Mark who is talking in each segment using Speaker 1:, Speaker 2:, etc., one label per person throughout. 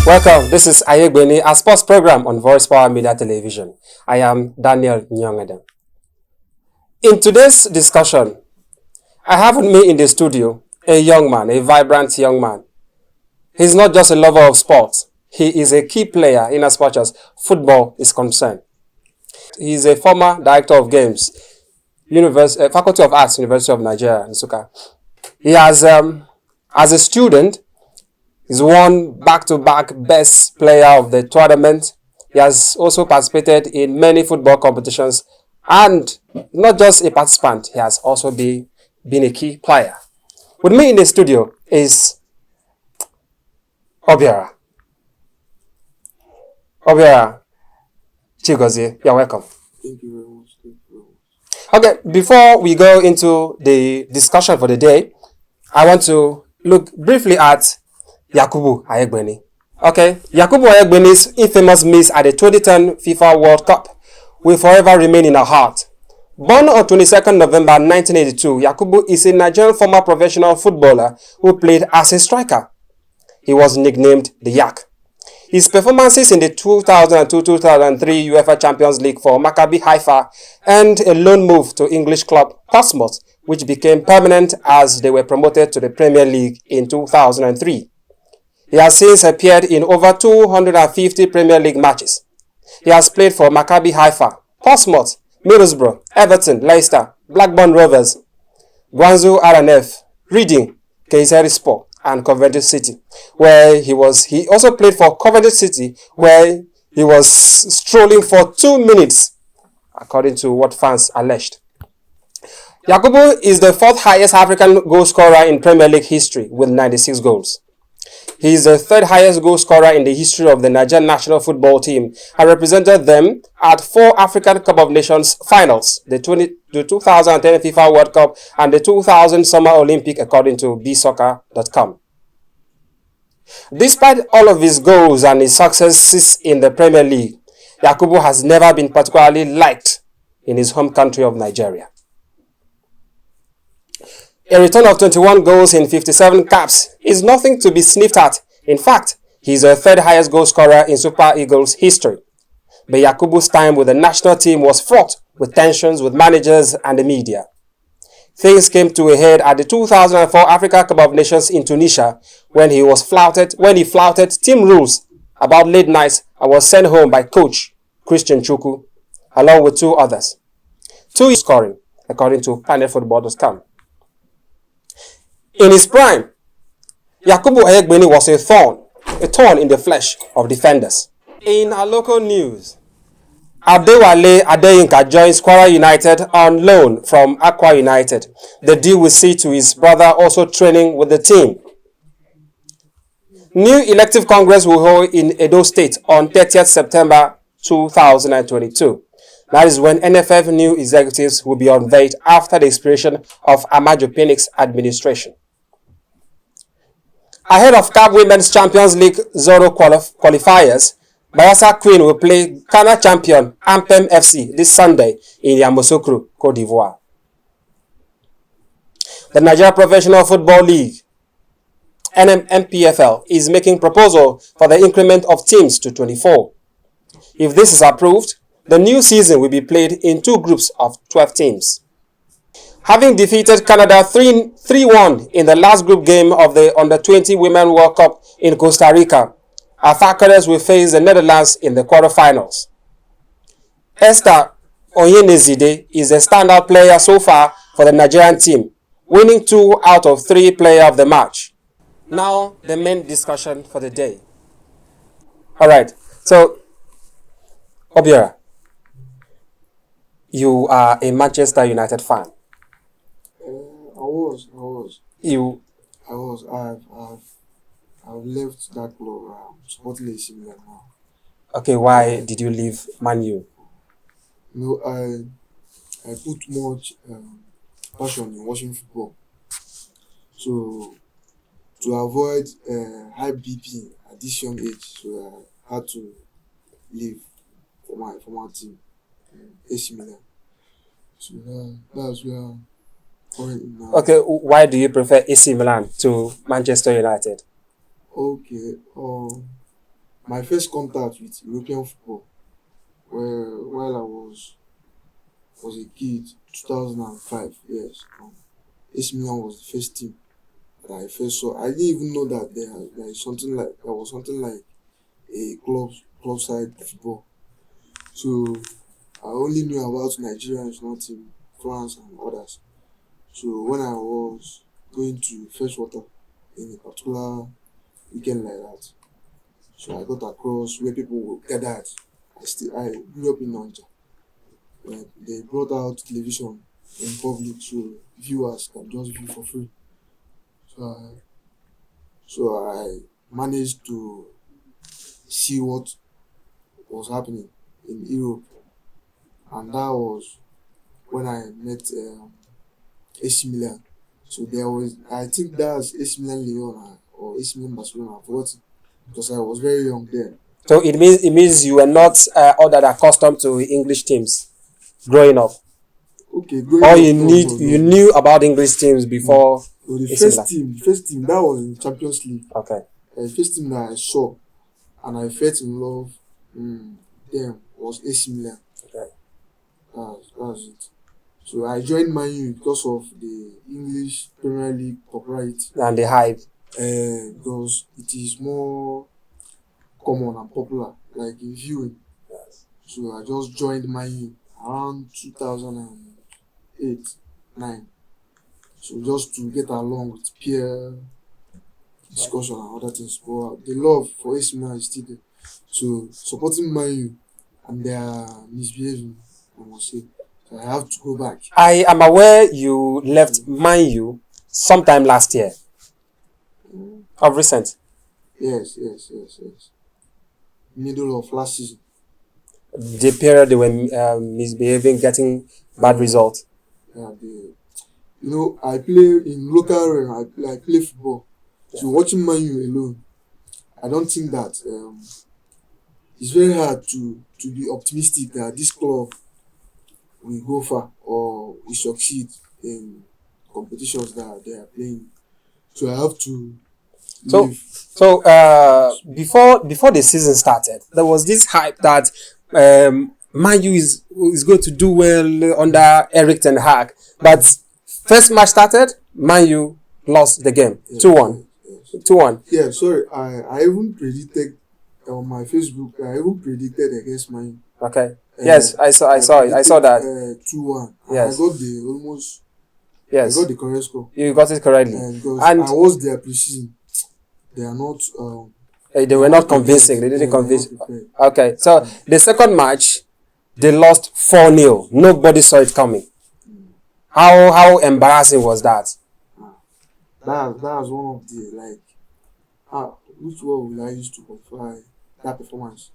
Speaker 1: Welcome, this is AYEGBENI, a sports program on Voice Power Media Television. I am Daniel Nyongedem. In today's discussion, I have with me in the studio a young man, a vibrant young man. He's not just a lover of sports, he is a key player in as much as football is concerned. He is a former director of games, Faculty of Arts, University of Nigeria, Nsukka. He has, as a student, he's won back-to-back best player of the tournament. He has also participated in many football competitions and not just a participant, he has also been a key player. With me in the studio is Obiora. Obiora Chigozie, you're welcome.
Speaker 2: Thank you very much. Thank you very much.
Speaker 1: Okay, before we go into the discussion for the day, I want to look briefly at Yakubu AYEGBENI. Okay, Yakubu AYEGBENI's infamous miss at the 2010 FIFA World Cup will forever remain in our heart. Born on 22nd November 1982, Yakubu is a Nigerian former professional footballer who played as a striker. He was nicknamed the Yak. His performances in the 2002-2003 UEFA Champions League for Maccabi Haifa earned a loan move to English club Portsmouth, which became permanent as they were promoted to the Premier League in 2003. He has since appeared in over 250 Premier League matches. He has played for Maccabi Haifa, Portsmouth, Middlesbrough, Everton, Leicester, Blackburn Rovers, Guangzhou RNF, Reading, Kayserispor, and Coventry City, where he also played for Coventry City, where he was strolling for 2 minutes, according to what fans alleged. Yakubu is the 4th highest African goal scorer in Premier League history with 96 goals. He is the 3rd highest goal scorer in the history of the Nigerian national football team and represented them at 4 African Cup of Nations finals, the 2010 FIFA World Cup and the 2000 Summer Olympic, according to bsoccer.com. Despite all of his goals and his successes in the Premier League, Yakubu has never been particularly liked in his home country of Nigeria. A return of 21 goals in 57 caps is nothing to be sniffed at. In fact, he is the 3rd highest goal scorer in Super Eagles history. But Yakubu's time with the national team was fraught with tensions with managers and the media. Things came to a head at the 2004 Africa Cup of Nations in Tunisia when he flouted team rules about late nights and was sent home by coach Christian Chukwu, along with 2 others. 2 scoring, according to panelfootball.com. In his prime, Yakubu AYEGBENI was a thorn in the flesh of defenders. In our local news, Adewale Adeyinka joins Kwara United on loan from Aqua United. The deal will see to his brother also training with the team. New elective congress will hold in Edo State on 30th September 2022. That is when NFF new executives will be unveiled after the expiration of Amajo Pinnick's administration. Ahead of CAF Women's Champions League Zoro qualifiers, Bayelsa Queen will play Ghana champion Ampem FC this Sunday in Yamoussoukro, Côte d'Ivoire. The Nigeria Professional Football League, NPFL, is making proposal for the increment of teams to 24. If this is approved, the new season will be played in 2 groups of 12 teams. Having defeated Canada 3-1 in the last group game of the Under-20 Women World Cup in Costa Rica, our Falconers will face the Netherlands in the quarterfinals. Esther Onyenezide is the standout player so far for the Nigerian team, winning 2 out of 3 player of the match. Now, the main discussion for the day. Alright, so, Obiora, you are a Manchester United fan.
Speaker 2: I've left that club. I'm supporting AC Milan now.
Speaker 1: Okay, why did you leave Man U?
Speaker 2: No, I put much passion in watching football. So to avoid high BP at this young age, so I had to leave for my former team, AC Milan. So that's where
Speaker 1: Okay, why do you prefer AC Milan to Manchester United?
Speaker 2: Okay, my first contact with European football, while I was a kid, 2005. Yes, AC Milan was the first team that I first saw. I didn't even know that there is something like there was something like a club side football. So I only knew about Nigerian national team, France and others. So when I was going to freshwater in a particular weekend like that, so I got across where people were gathered. I grew up in Nigeria. They brought out television in public so viewers can just view for free. So I managed to see what was happening in Europe, and that was when I met AC Milan. So there was, I think that's AC Milan Leon or AC Milan Barcelona. I forgot it, because I was very young then.
Speaker 1: So it means you were not all that accustomed to English teams growing up.
Speaker 2: Okay,
Speaker 1: or you knew about English teams before.
Speaker 2: So the first team that was in Champions League.
Speaker 1: Okay.
Speaker 2: The first team that I saw and I felt in love them was AC Milan.
Speaker 1: Okay.
Speaker 2: That's it. So I joined Man U because of the English Premier League popularity
Speaker 1: and the hype.
Speaker 2: Because it is more common and popular, like in viewing.
Speaker 1: Yes.
Speaker 2: So I just joined Man U around 2008-9. So just to get along with peer discussion and other things. But the love for AC Milan is still there. So supporting Man U and their misbehaving, I must say. So I have to go back.
Speaker 1: I am aware you left Man U sometime last year. Of recent.
Speaker 2: Yes. Middle of last season.
Speaker 1: The period they were misbehaving, getting bad results.
Speaker 2: Yeah, I play in local realm. I play football. Yeah. So watching Man U alone, I don't think that it's very hard to be optimistic that this club will go far or will succeed in competitions that they are playing. So I have to leave.
Speaker 1: So before the season started, there was this hype that Man U is going to do well under Erik ten Hag, but first match started, Man U lost the game 2-1. 2-1.
Speaker 2: Yeah, sorry, I even predicted on my Facebook. I even predicted against Man U.
Speaker 1: Okay. Yes, I saw that.
Speaker 2: 2-1.
Speaker 1: Yes.
Speaker 2: I got the almost.
Speaker 1: Yes.
Speaker 2: I got the correct score.
Speaker 1: You got it correctly.
Speaker 2: Because I was there preseason. They are not.
Speaker 1: They were not convincing. They didn't convince. Okay, so the second match, they lost 4-0. Nobody saw it coming. How embarrassing was that?
Speaker 2: That was one of the which word will I use to qualify that performance?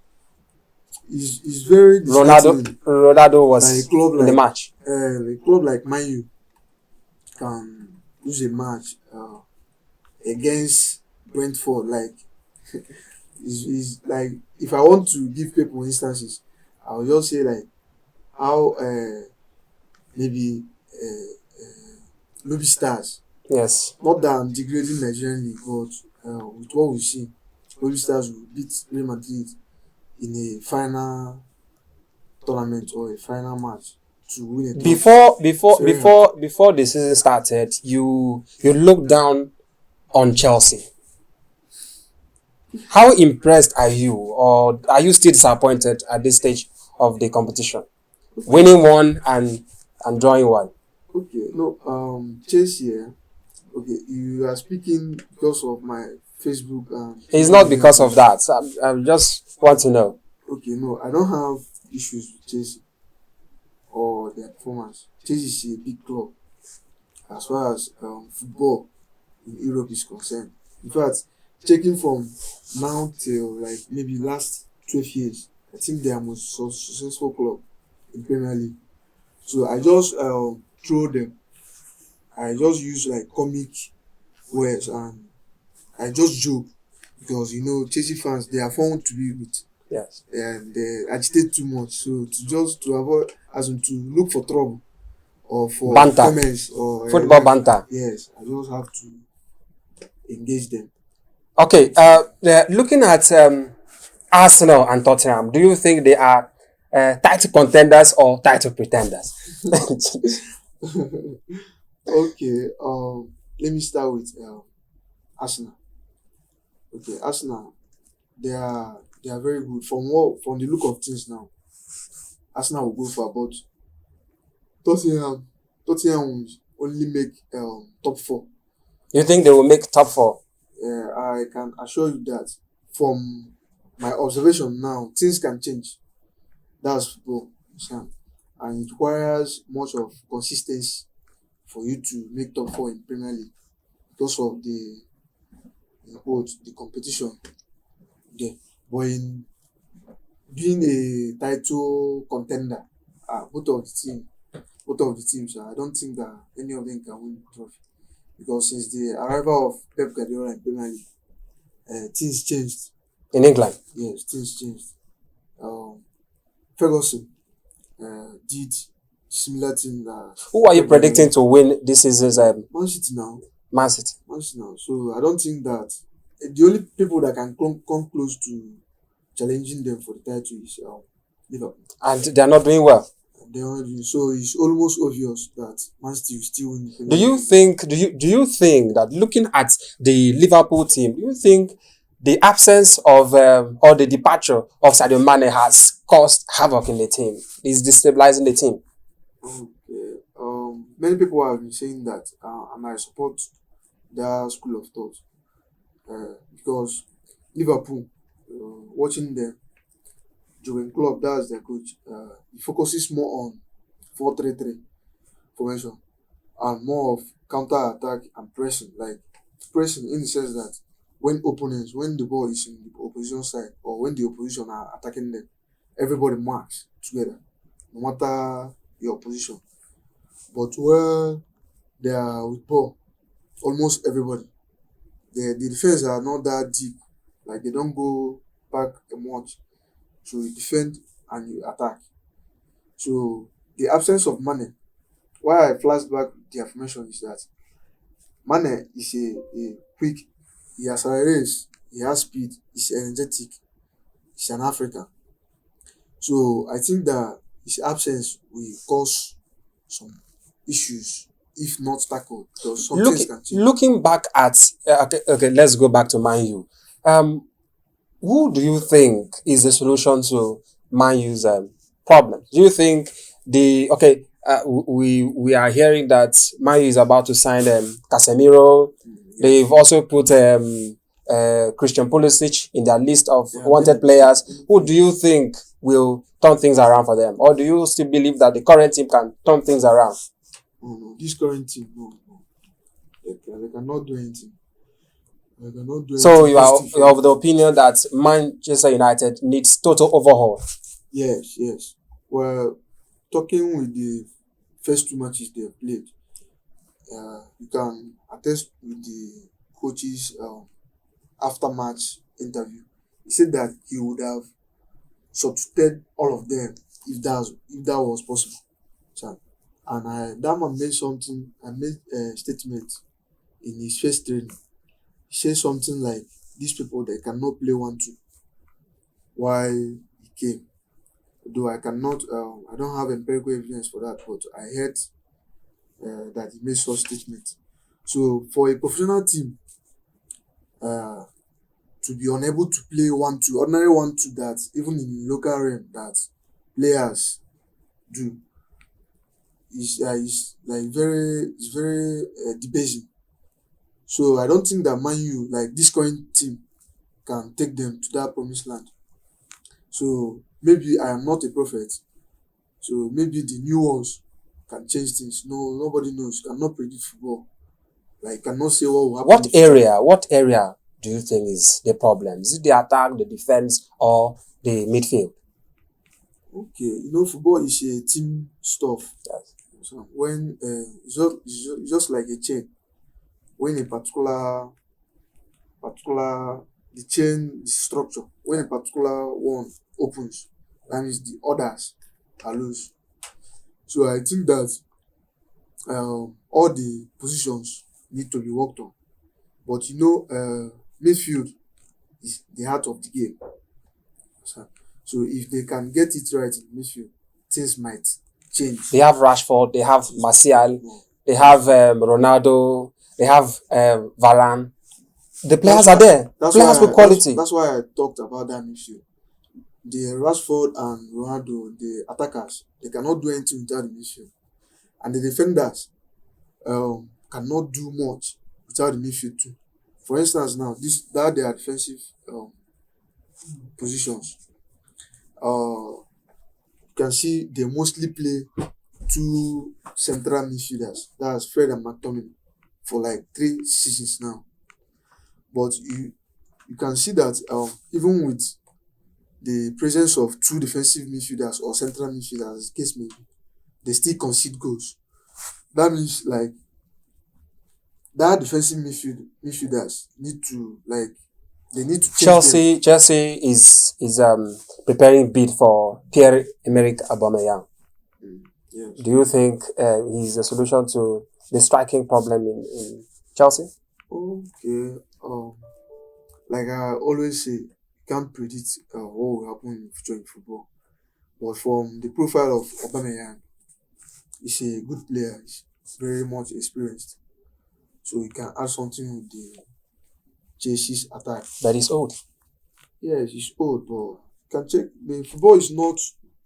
Speaker 2: Is very disheartening.
Speaker 1: Ronaldo was in the match.
Speaker 2: A club like Man U can lose a match against Brentford. Like is like, if I want to give people instances, I will just say like how maybe Stars.
Speaker 1: Yes.
Speaker 2: Not that I'm degrading Nigerian league, but with what we've seen, Lobby Stars will beat Real Madrid in a final tournament or a final match to win a
Speaker 1: before the season started, you looked down on Chelsea. How impressed are you, or are you still disappointed at this stage of the competition? Okay. Winning one and drawing one.
Speaker 2: Okay, no, Chelsea. Okay, you are speaking because of my Facebook.
Speaker 1: It's not because of that. I just want to know.
Speaker 2: Okay, no, I don't have issues with Chelsea or their performance. Chelsea is a big club as far as football in Europe is concerned. In fact, checking from now till like maybe last 12 years, I think they are most successful club in Premier League. So I just throw them. I just use like comic words and I just joke because Chelsea fans, they are fun to be with.
Speaker 1: Yes.
Speaker 2: And they agitate too much. So to avoid, to look for trouble or for
Speaker 1: banter.
Speaker 2: Comments or
Speaker 1: football banter.
Speaker 2: Yes, I just have to engage them.
Speaker 1: Okay. Looking at Arsenal and Tottenham, do you think they are title contenders or title pretenders?
Speaker 2: Okay. Let me start with Arsenal. Okay, Arsenal. They are very good. From the look of things now, Arsenal will go for about Tottenham. Tottenham will only make top four.
Speaker 1: You think they will make top four?
Speaker 2: I can assure you that from my observation now, things can change. That's football, understand? And it requires much of consistency for you to make top four in Premier League because of the competition there. But in being a title contender, both of the teams, I don't think that any of them can win the trophy because since the arrival of Pep Guardiola in Premier League, things changed.
Speaker 1: In England?
Speaker 2: Yes, things changed. Um, Ferguson did similar thing that
Speaker 1: Who are you
Speaker 2: Pep Guardiola.
Speaker 1: predicting to win this season's
Speaker 2: Man City now.
Speaker 1: Man City?
Speaker 2: Man City now. So I don't think that the only people that can come close to challenging them for the title is Liverpool.
Speaker 1: And they are not doing well.
Speaker 2: So it's almost obvious that Man City will still win.
Speaker 1: Do you think that looking at the Liverpool team, do you think the absence of or the departure of Sadio Mane has caused havoc in the team? Is destabilizing the team?
Speaker 2: Okay. Many people have been saying that, and I support their school of thought because Liverpool, watching them, Jurgen Klopp, that's their coach. He focuses more on 4-3-3 formation and more of counter attack and pressing, like pressing in the sense that when the ball is in the opposition side or when the opposition are attacking them, everybody marks together, no matter your position. But where they are with ball, almost everybody, the defense are not that deep, like they don't go back much. So you defend and you attack. So the absence of Mane, why I flash back the affirmation is that Mane is a quick, he accelerates, he has speed, he's energetic, he's an African. So I think that his absence will cause some issues if not tackled because some things can change.
Speaker 1: Looking back at okay, let's go back to Man U. Who do you think is the solution to Man U's problem? Do you think we are hearing that Man U is about to sign Casemiro. They've also put Christian Pulisic in their list of wanted players. Who do you think will turn things around for them? Or do you still believe that the current team can turn things around?
Speaker 2: No. This current team, no. They cannot do anything.
Speaker 1: So you are of the opinion that Manchester United needs total overhaul?
Speaker 2: Yes. Well, talking with the first two matches they have played, you can attest with the coach's after-match interview. He said that he would have substituted all of them if that was possible. So, and that man made something. I made a statement in his first training. He said something like, "These people they cannot play 1-2." Why he came? Though I cannot, I don't have empirical evidence for that, but I heard that he made such statement. So for a professional team, to be unable to play 1-2, ordinary 1-2 that even in local realm that players do, is like very debasing. So I don't think that Man U, like this current team, can take them to that promised land. So maybe I am not a prophet. So maybe the new ones can change things. No, nobody knows. You cannot predict football. Like cannot say what will happen.
Speaker 1: What area do you think is the problem? Is it the attack, the defense, or the midfield?
Speaker 2: Okay, football is a team stuff.
Speaker 1: Yes.
Speaker 2: So when it's just like a chain. When a particular the chain, the structure, when a particular one opens, that means the others are loose. So I think that all the positions need to be worked on. But midfield is the heart of the game. So if they can get it right in midfield, things might change.
Speaker 1: They have Rashford, they have Martial, they have Ronaldo, they have Varane. The players are there. Players with quality.
Speaker 2: That's why I talked about that midfield. The Rashford and Ronaldo, the attackers, they cannot do anything without the midfield. And the defenders cannot do much without the midfield too. For instance, now that they are defensive positions, you can see they mostly play two central midfielders. That's Fred and McTominay for like 3 seasons now. But you can see that even with the presence of two defensive midfielders or central midfielders, as the case may be, they still concede goals. That means like that defensive midfielders need to change.
Speaker 1: Chelsea is preparing bid for Pierre-Emerick Aubameyang.
Speaker 2: Yes.
Speaker 1: Do you think he's a solution to the striking problem in Chelsea?
Speaker 2: Okay. Like I always say, you can't predict what will happen in the future in football. But from the profile of Aubameyang, he's a good player. He's very much experienced. So he can add something with the Chelsea's attack.
Speaker 1: But he's old.
Speaker 2: Yes, he's old, but you can check. The football is not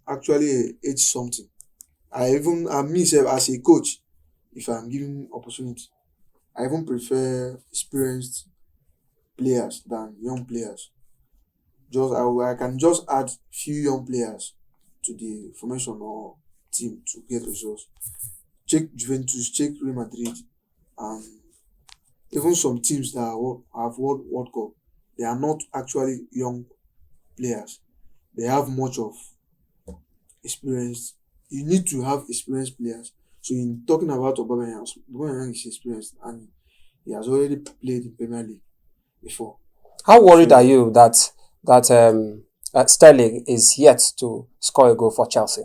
Speaker 2: actually age something. I myself as a coach, if I'm given opportunity, I even prefer experienced players than young players. I can just add few young players to the formation or team to get results. Check Juventus, check Real Madrid, and even some teams that have World Cup. They are not actually young players. They have much of experience. You need to have experienced players. So in talking about Aubameyang is experienced and he has already played in Premier League before.
Speaker 1: How worried are you that Sterling is yet to score a goal for Chelsea?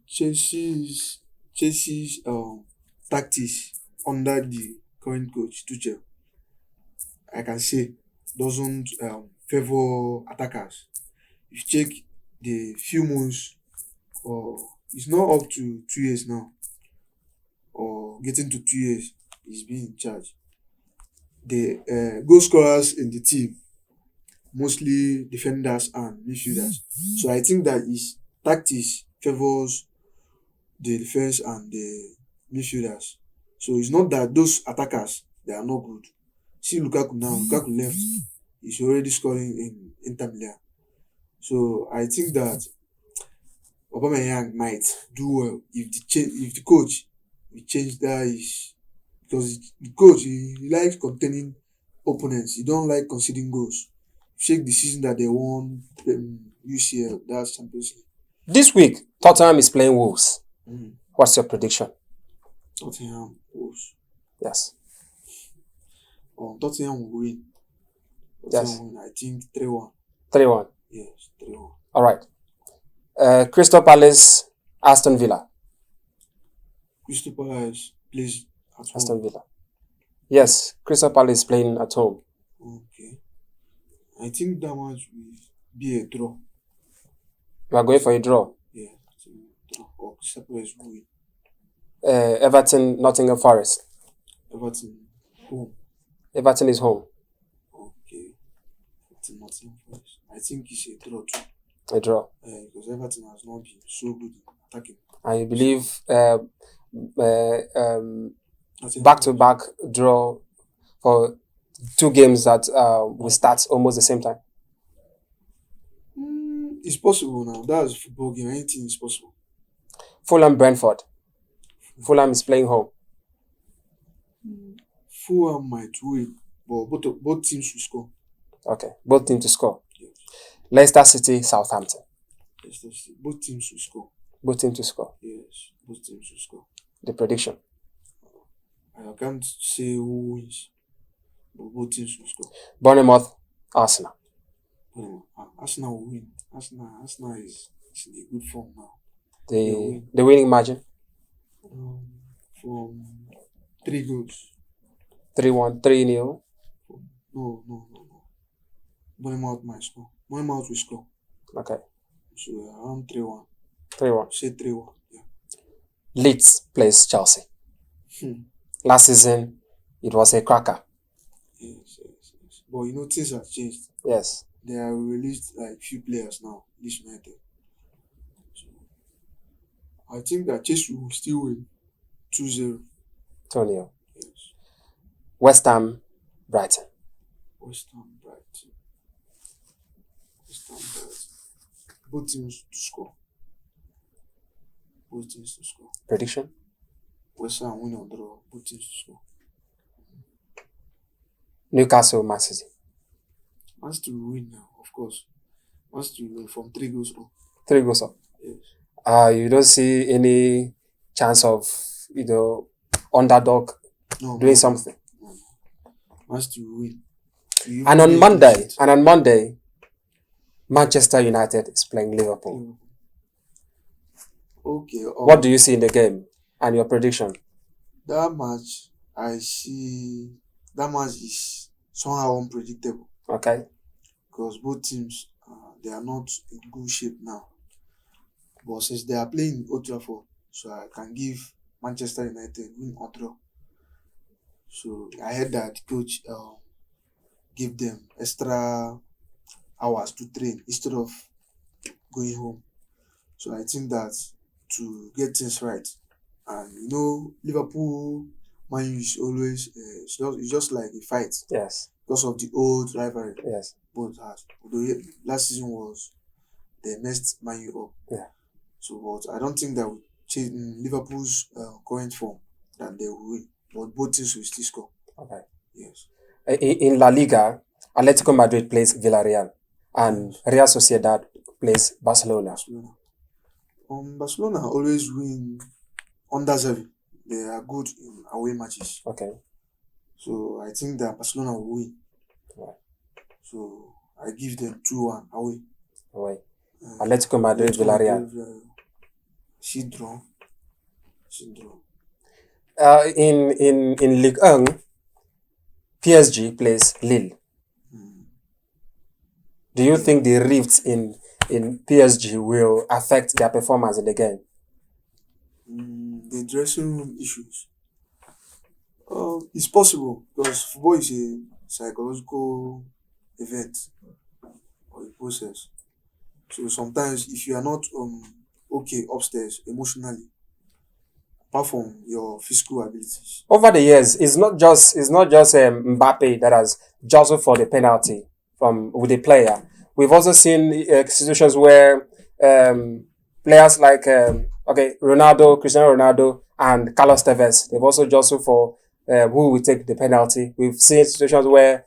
Speaker 2: Chelsea's tactics under the current coach Tuchel, I can say, doesn't favor attackers. If you check the few months, it's not up to 2 years now, or getting to 2 years, he's been in charge. The goal scorers in the team, mostly defenders and midfielders. So I think that his tactics favors the defense and the midfielders. So it's not that those attackers, they are not good. See Lukaku now. Lukaku left. He's already scoring in Inter Milan. So I think that Aubameyang might do well if the coach will change that because the coach he likes containing opponents. He don't like conceding goals. Check the season that they won UCL, that's Champions League.
Speaker 1: This week, Tottenham is playing Wolves. What's your prediction?
Speaker 2: Tottenham Wolves.
Speaker 1: Yes.
Speaker 2: Tottenham will win.
Speaker 1: Yes.
Speaker 2: Will win. I think 3-1.
Speaker 1: 3-1.
Speaker 2: Yes, 3-1.
Speaker 1: All right. Crystal Palace, Aston Villa.
Speaker 2: Crystal Palace plays at home.
Speaker 1: Aston Villa. Yes, Crystal Palace is playing at home.
Speaker 2: Okay. I think that match will be a draw.
Speaker 1: You are going for a draw?
Speaker 2: Yeah, draw. Or Crystal Palace will win.
Speaker 1: Everton, Nottingham Forest.
Speaker 2: Everton, home.
Speaker 1: Everton is home.
Speaker 2: Okay. Everton, Nottingham Forest. I think it's a draw too.
Speaker 1: A draw.
Speaker 2: Because Everton has not been so good in attacking.
Speaker 1: And you believe back-to-back draw for 2 games that will start almost the same time?
Speaker 2: It's possible now. That's a football game. Anything is possible.
Speaker 1: Fulham, Brentford. Fulham is playing home.
Speaker 2: Fulham might win, but both teams will score.
Speaker 1: Okay, both teams to score.
Speaker 2: Yes.
Speaker 1: Leicester City, Southampton.
Speaker 2: Leicester City. Both teams will score.
Speaker 1: Both teams to score.
Speaker 2: Yes, both teams will score.
Speaker 1: The prediction.
Speaker 2: I can't say who wins, but both teams will score.
Speaker 1: Bournemouth, Arsenal.
Speaker 2: Arsenal will win. Arsenal is in a good form now.
Speaker 1: The winning margin?
Speaker 2: From 3 goals.
Speaker 1: 3-1, 3-0.
Speaker 2: No. Bournemouth might score. Bournemouth will score.
Speaker 1: Okay.
Speaker 2: So around 3-1.
Speaker 1: 3-1.
Speaker 2: Say 3-1. Yeah.
Speaker 1: Leeds plays Chelsea. Last season, it was a cracker.
Speaker 2: Yes. But you know, things have changed.
Speaker 1: Yes.
Speaker 2: They have released like few players now, this United. So I think that Chelsea will still win 2-0.
Speaker 1: 2-0.
Speaker 2: Yes.
Speaker 1: West Ham, Brighton.
Speaker 2: West Ham, Brighton. Both teams to score.
Speaker 1: Prediction?
Speaker 2: West Ham win or draw. Both teams to score.
Speaker 1: Newcastle, Man City.
Speaker 2: Man City will win now, of course. Man City will win from 3 goals up.
Speaker 1: 3 goals up.
Speaker 2: Yes.
Speaker 1: You don't see any chance of, underdog doing something.
Speaker 2: No. Man City will win.
Speaker 1: And on Monday, Manchester United is playing Liverpool.
Speaker 2: Okay.
Speaker 1: What do you see in the game and your prediction?
Speaker 2: That match, I see that match is somehow unpredictable.
Speaker 1: Okay.
Speaker 2: Because both teams, they are not in good shape now. But since they are playing Old Trafford, so I can give Manchester United win or draw. So I heard that the coach give them extra hours to train instead of going home. So I think that to get things right, and Liverpool, Man U is always it's just like a fight.
Speaker 1: Yes.
Speaker 2: Because of the old rivalry.
Speaker 1: Yes.
Speaker 2: Both had. Although last season was they messed Man U up.
Speaker 1: Yeah.
Speaker 2: So, but I don't think that with Liverpool's current form that they will win. But both teams will still score.
Speaker 1: Okay.
Speaker 2: Yes.
Speaker 1: In La Liga, Atletico Madrid plays Villarreal and Real Sociedad plays Barcelona.
Speaker 2: Barcelona always win under 7. They are good in away matches.
Speaker 1: Okay.
Speaker 2: So I think that Barcelona will win.
Speaker 1: Right.
Speaker 2: So I give them 2-1 away.
Speaker 1: Away. Atletico Madrid, Villarreal.
Speaker 2: She draw.
Speaker 1: In Ligue 1, PSG plays Lille. Do you think the rifts in PSG will affect their performance in the game?
Speaker 2: The dressing room issues. It's possible because football is a psychological event or a process. So sometimes if you are not okay upstairs emotionally, apart from your physical abilities.
Speaker 1: Over the years, it's not just Mbappe that has jostled for the penalty with the player. We've also seen situations where players like Cristiano Ronaldo and Carlos Tevez, they've also jostled for who will take the penalty. We've seen situations where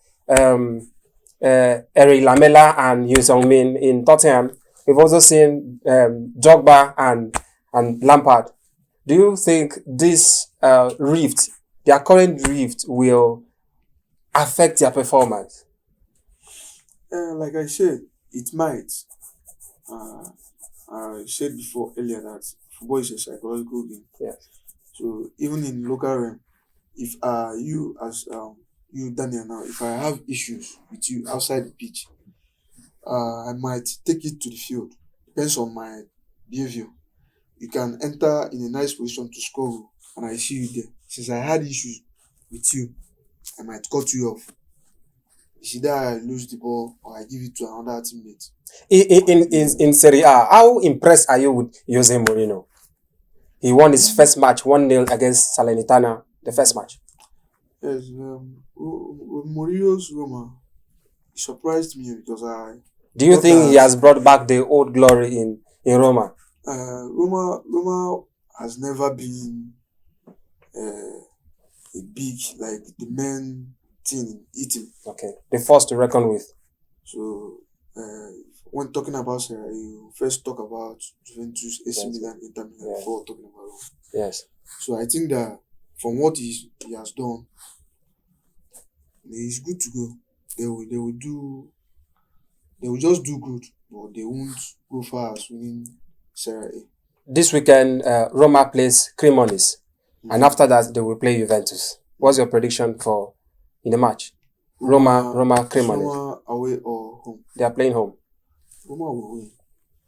Speaker 1: Eric Lamela and Yoon Sung-min in Tottenham. We've also seen Drogba and Lampard. Do you think this their current rift, will affect their performance?
Speaker 2: Like I said, it might. I said earlier that football is a psychological game.
Speaker 1: Yes.
Speaker 2: So even in local realm, if you as you Daniel now, if I have issues with you outside the pitch, I might take it to the field. Depends on my behavior. You can enter in a nice position to score, and I see you there. Since I had issues with you, I might cut you off. It's either I lose the ball or I give it to another teammate.
Speaker 1: In Serie A, how impressed are you with Jose Mourinho? He won his first match 1-0 against Salernitana, the first match.
Speaker 2: Yes, Mourinho's Roma surprised me because
Speaker 1: Do you think he has brought back the old glory in Roma?
Speaker 2: Roma has never been a big, like the main team in Italy.
Speaker 1: Okay, the force to reckon with.
Speaker 2: So when talking about Serie, you first talk about Juventus, AC Milan, Inter Milan before talking about Roma.
Speaker 1: Yes.
Speaker 2: So I think that from what he has done, he's good to go. They will just do good, but they won't go far as winning Serie A.
Speaker 1: This weekend, Roma plays Cremonese, and after that they will play Juventus. What's your prediction in the match? Roma Cremonese.
Speaker 2: Roma away or home.
Speaker 1: They are playing home.
Speaker 2: Roma will win.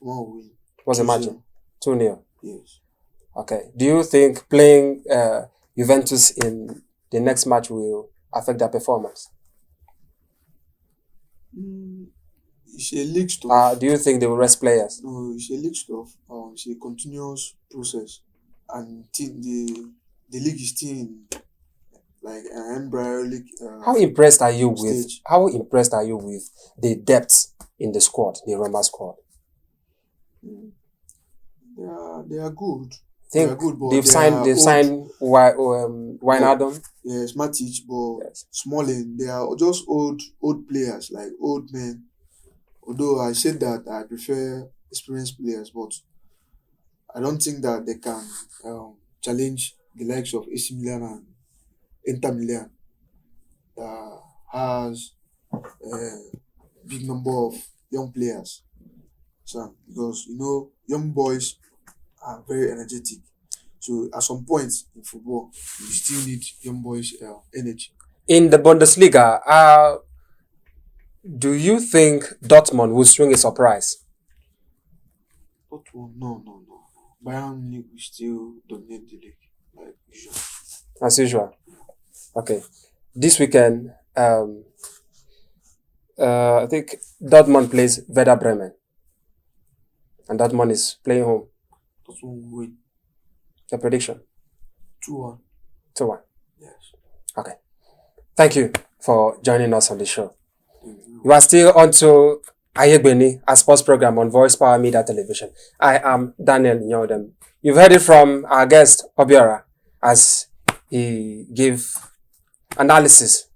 Speaker 2: Roma will win.
Speaker 1: What's the
Speaker 2: 2-0.
Speaker 1: margin? 2-0.
Speaker 2: Yes.
Speaker 1: Okay. Do you think playing Juventus in the next match will affect their performance?
Speaker 2: It's a league stuff.
Speaker 1: Do you think they will rest players?
Speaker 2: No, it's a league stuff. It's a continuous process, and the league is still in like an embryonic.
Speaker 1: How impressed are you with?
Speaker 2: Stage.
Speaker 1: How impressed are you with the depth in the squad, the Roma squad?
Speaker 2: They are good.
Speaker 1: They are good, but they've signed Wijnaldum.
Speaker 2: Yes, Matic, but
Speaker 1: Yes.
Speaker 2: Smalling. They are just old players, like old men. Although I said that I prefer experienced players, but I don't think that they can challenge the likes of AC Milan and Inter Milan that has a big number of young players. So, because young boys are very energetic. So at some point in football, you still need young boys' energy.
Speaker 1: In the Bundesliga, do you think Dortmund will swing a surprise?
Speaker 2: Dortmund, no. Bayern Munich will still dominate the league like usual.
Speaker 1: As usual. Okay. This weekend, I think Dortmund plays Werder Bremen. And Dortmund is playing home.
Speaker 2: Dortmund will win.
Speaker 1: Your prediction?
Speaker 2: 2-1.
Speaker 1: 2-1.
Speaker 2: Yes.
Speaker 1: Okay. Thank you for joining us on the show. You are still on to AYEGBENI, a sports program on Voice Power Media Television. I am Daniel Nyodem. You've heard it from our guest, Obiora, as he gave analysis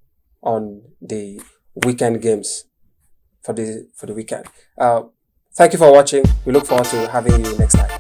Speaker 1: on the weekend games for the weekend. Thank you for watching. We look forward to having you next time.